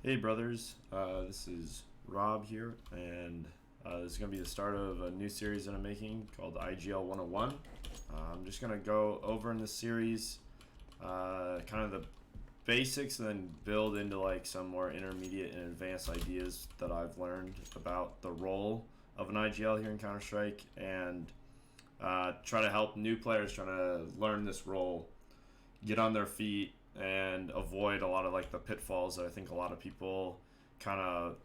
Hey brothers, this is Rob here, and this is going to be the start of a new series that I'm making called IGL 101. I'm just going to go over in this series kind of the basics and then build into like some more intermediate and advanced ideas that I've learned about the role of an IGL here in Counter-Strike, and try to help new players trying to learn this role get on their feet and avoid a lot of like the pitfalls that I think a lot of people kind of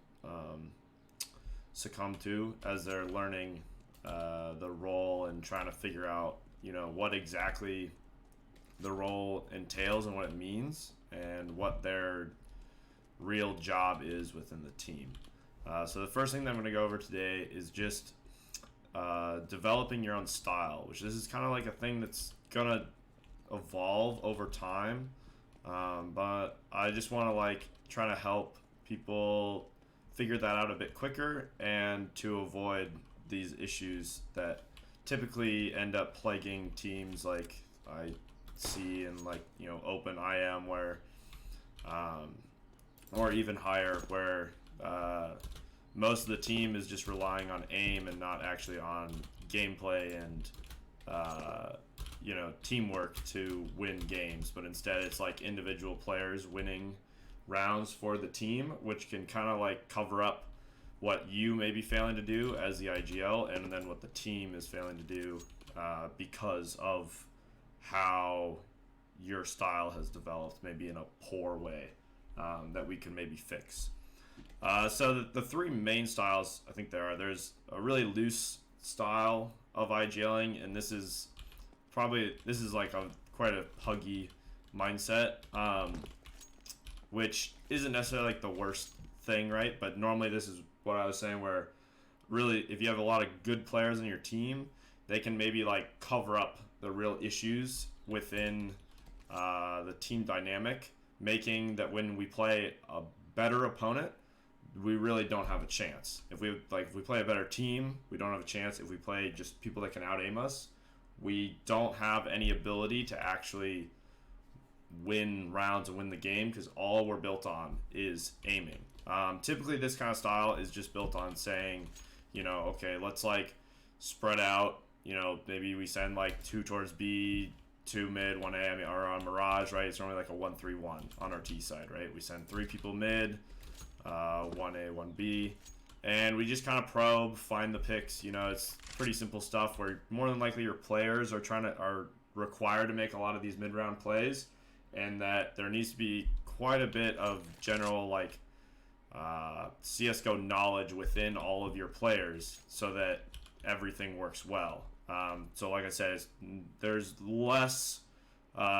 succumb to as they're learning the role and trying to figure out what exactly the role entails and what it means and what their real job is within the team. So the first thing that I'm going to go over today is just developing your own style, which this is kind of like a thing that's gonna evolve over time, but I just want to like try to help people figure that out a bit quicker and to avoid these issues that typically end up plaguing teams like I see in like open IM where or even higher where most of the team is just relying on aim and not actually on gameplay and teamwork to win games, but instead it's like individual players winning rounds for the team, which can kind of like cover up what you may be failing to do as the IGL, and then what the team is failing to do because of how your style has developed, maybe in a poor way that we can maybe fix. So the three main styles I think there's a really loose style of IGLing, and this is like quite a puggy mindset, which isn't necessarily like the worst thing, right? But normally this is what I was saying, where really if you have a lot of good players in your team, they can maybe like cover up the real issues within the team dynamic, making that when we play a better opponent, we really don't have a chance. If we play a better team, we don't have a chance. If we play just people that can out aim us, we don't have any ability to actually win rounds and win the game, because all we're built on is aiming. Typically, this kind of style is just built on saying, okay, let's like spread out. Maybe we send like 2 towards B, 2 mid, 1 A, or on Mirage, right? It's normally like a 1-3-1 on our T side, right? We send 3 people mid, 1A, 1B, and we just kind of probe, find the picks. It's pretty simple stuff where more than likely your players are required to make a lot of these mid-round plays, and that there needs to be quite a bit of general like CS:GO knowledge within all of your players so that everything works well. So like I said, there's less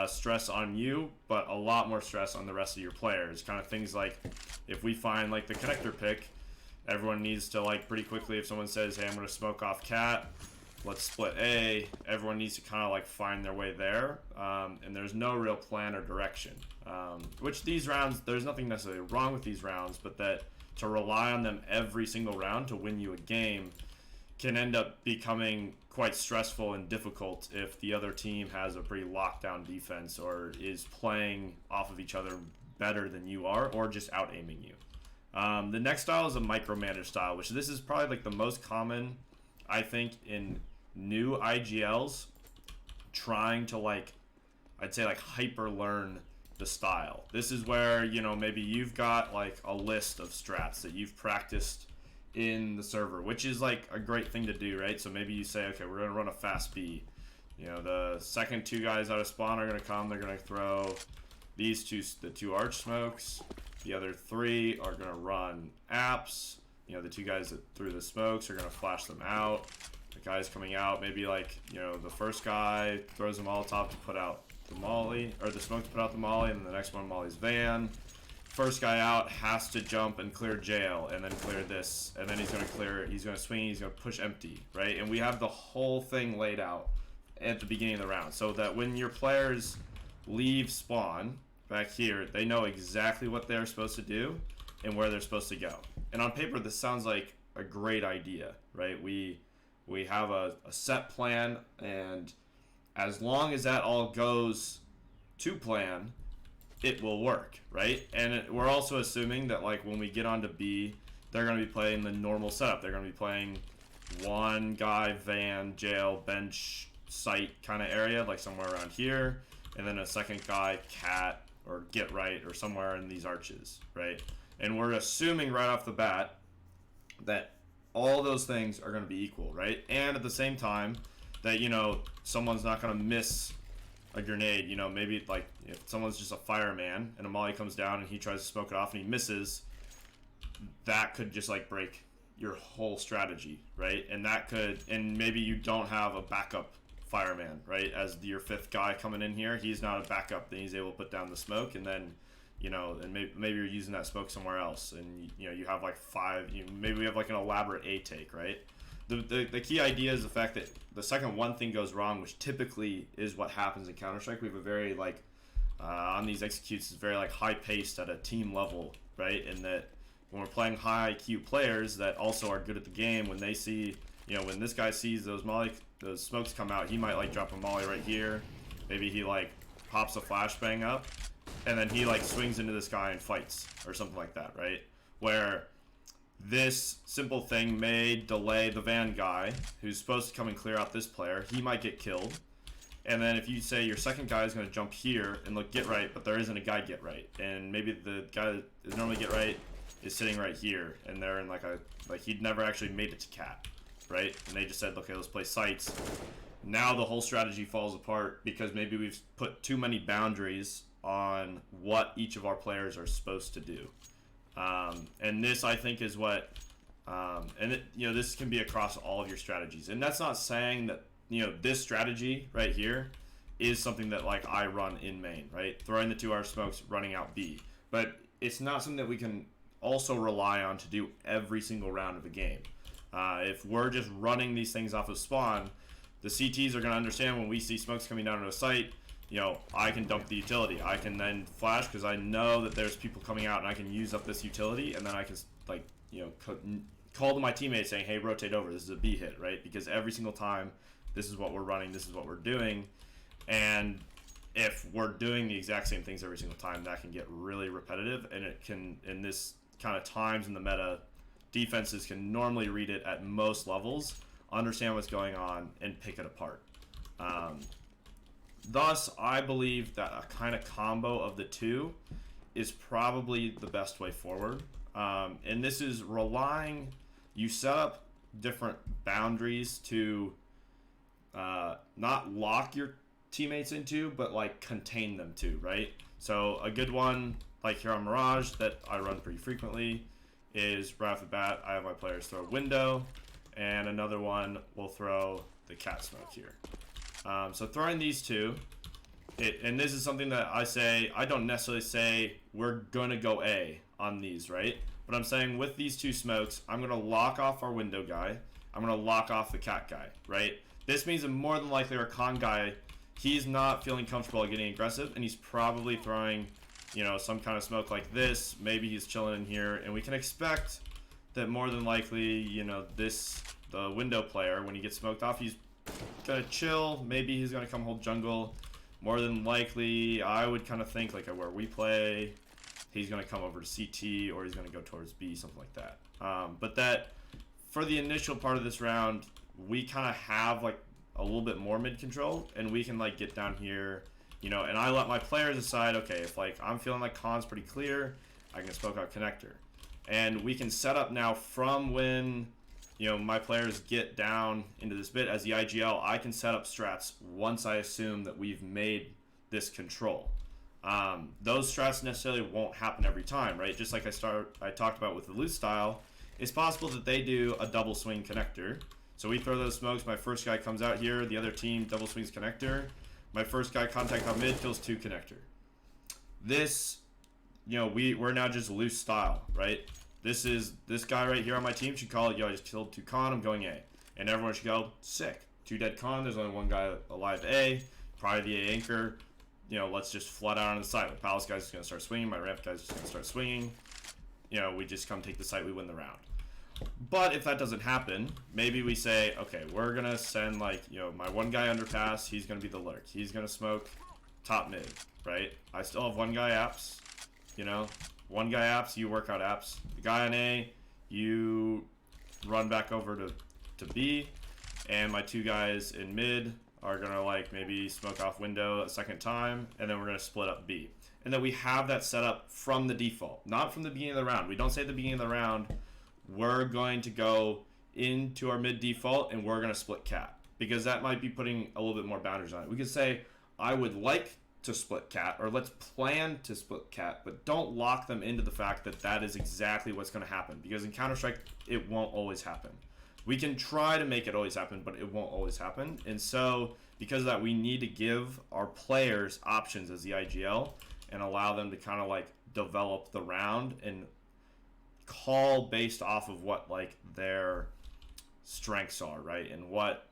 stress on you, but a lot more stress on the rest of your players. Kind of things like if we find like the connector pick, everyone needs to like pretty quickly, if someone says, hey, I'm going to smoke off cat, let's split A, everyone needs to kind of like find their way there, and there's no real plan or direction, which these rounds, there's nothing necessarily wrong with these rounds, but that to rely on them every single round to win you a game can end up becoming quite stressful and difficult if the other team has a pretty locked down defense or is playing off of each other better than you are, or just out aiming you. The next style is a micromanage style, which this is probably like the most common, I think, in new IGLs trying to like, I'd say like hyper learn the style. This is where, maybe you've got like a list of strats that you've practiced in the server, which is like a great thing to do, right? So maybe you say, okay, we're going to run a fast B. The second 2 guys out of spawn are going to come, they're going to throw the 2 arch smokes. The other 3 are going to run apps. The 2 guys that threw the smokes are going to flash them out. The guys coming out, maybe like, the first guy throws a Molotov to put out the molly, or the smoke to put out the molly, and then the next one molly's van. First guy out has to jump and clear jail, and then clear this, and then he's going to swing, he's going to push empty, right? And we have the whole thing laid out at the beginning of the round, so that when your players leave spawn back here, they know exactly what they're supposed to do and where they're supposed to go. And on paper, this sounds like a great idea, right? We have a set plan, and as long as that all goes to plan, it will work, right? And we're also assuming that like when we get onto B, they're going to be playing the normal setup. They're going to be playing one guy, van, jail, bench, site kind of area, like somewhere around here, and then a second guy, cat, or get right, or somewhere in these arches, right? And we're assuming right off the bat that all those things are going to be equal, right? And at the same time, that, you know, someone's not going to miss a grenade. You know, maybe like if someone's just a fireman and a molly comes down and he tries to smoke it off and he misses, that could just like break your whole strategy, right? And that could, and maybe you don't have a backup fireman, right? As your fifth guy coming in here, he's not a backup, then he's able to put down the smoke, and then, you know, and maybe you're using that smoke somewhere else, and you know, you have like maybe we have like an elaborate A take, right? The key idea is the fact that the second one thing goes wrong, which typically is what happens in Counter-Strike. We have a very like on these executes, it's very like high paced at a team level, right? And that when we're playing high IQ players that also are good at the game, when they see, you know, when this guy sees those smokes come out, he might like drop a molly right here. Maybe he like pops a flashbang up, and then he like swings into this guy and fights or something like that, right? Where this simple thing may delay the van guy who's supposed to come and clear out this player. He might get killed. And then if you say your second guy is going to jump here and look get right, but there isn't a guy get right, and maybe the guy that is normally get right is sitting right here, and they're in like he'd never actually made it to cat, right? And they just said, okay, let's play sites. Now the whole strategy falls apart because maybe we've put too many boundaries on what each of our players are supposed to do. And this, I think, is what, you know, this can be across all of your strategies. And that's not saying that, you know, this strategy right here is something that like I run in main, right? Throwing the 2R smokes, running out B. But it's not something that we can also rely on to do every single round of a game. If we're just running these things off of spawn, the CTs are going to understand when we see smokes coming down to a site, you know, I can dump the utility. I can then flash because I know that there's people coming out, and I can use up this utility, and then I can, like, you know, call to my teammates saying, hey, rotate over. This is a B hit, right? Because every single time, this is what we're running, this is what we're doing. And if we're doing the exact same things every single time, that can get really repetitive, and it can, in this kind of times in the meta, defenses can normally read it at most levels, understand what's going on, and pick it apart. Thus, I believe that a kind of combo of the two is probably the best way forward. And this is relying, you set up different boundaries to not lock your teammates into, but like contain them to, right? So a good one, like here on Mirage, that I run pretty frequently, is right off the bat, I have my players throw window, and another one will throw the cat smoke here. So throwing these two, and this is something that I say, I don't necessarily say we're gonna go A on these, right? But I'm saying with these two smokes, I'm gonna lock off our window guy, I'm gonna lock off the cat guy, right? This means that more than likely our con guy, he's not feeling comfortable getting aggressive, and he's probably throwing, you know, some kind of smoke like this. Maybe he's chilling in here, and we can expect that more than likely, you know, the window player, when he gets smoked off, he's gonna chill. Maybe he's gonna come hold jungle. More than likely, I would kind of think like where we play, he's gonna come over to CT, or he's gonna go towards B, something like that. But that for the initial part of this round, we kind of have like a little bit more mid control, and we can like get down here, you know, and I let my players decide, okay, if like I'm feeling like con's pretty clear, I can smoke out connector. And we can set up now from when, you know, my players get down into this bit as the IGL, I can set up strats once I assume that we've made this control. Those strats necessarily won't happen every time, right? Just like I talked about with the loot style, it's possible that they do a double swing connector. So we throw those smokes, my first guy comes out here, the other team double swings connector, my first guy contact on mid, kills 2 connector. This, you know, we're now just loose style, right? This guy right here on my team should call it, yo, I just killed 2 con, I'm going A. And everyone should go, sick. 2 dead con, there's only 1 guy alive A, probably the A anchor. You know, let's just flood out on the site. My palace guy's just going to start swinging, my ramp guy's just going to start swinging. You know, we just come take the site, we win the round. But if that doesn't happen, maybe we say, okay, we're going to send, like, you know, my one guy underpass, he's going to be the lurk. He's going to smoke top mid, right? I still have one guy apps, you know, one guy apps, you work out apps. The guy on A, you run back over to B, and my 2 guys in mid are gonna like maybe smoke off window a second time, and then we're gonna split up B. And then we have that set up from the default, not from the beginning of the round. We don't say at the beginning of the round, we're going to go into our mid default and we're gonna split cat, because that might be putting a little bit more boundaries on it. We could say, I would like to split cat, or let's plan to split cat, but don't lock them into the fact that that is exactly what's going to happen, because in Counter-Strike it won't always happen. We can try to make it always happen, but it won't always happen. And so because of that, we need to give our players options as the IGL and allow them to kind of like develop the round and call based off of what like their strengths are, right? And what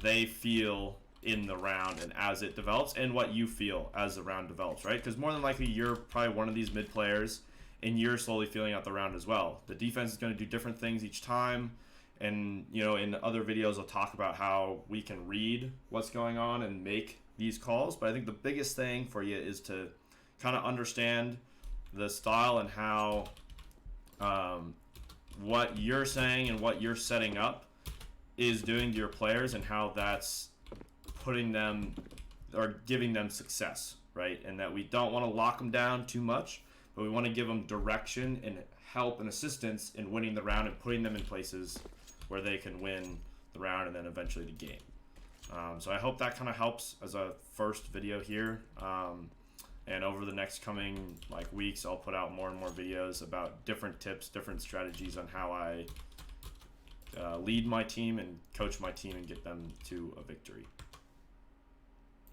they feel in the round and as it develops, and what you feel as the round develops, right? Because more than likely you're probably one of these mid players and you're slowly feeling out the round as well. The defense is going to do different things each time, and you know, in other videos I'll talk about how we can read what's going on and make these calls. But I think the biggest thing for you is to kind of understand the style and how what you're saying and what you're setting up is doing to your players, and how that's putting them or giving them success, right? And that we don't want to lock them down too much, but we want to give them direction and help and assistance in winning the round and putting them in places where they can win the round and then eventually the game. So I hope that kind of helps as a first video here. And over the next coming like weeks, I'll put out more and more videos about different tips, different strategies on how I lead my team and coach my team and get them to a victory.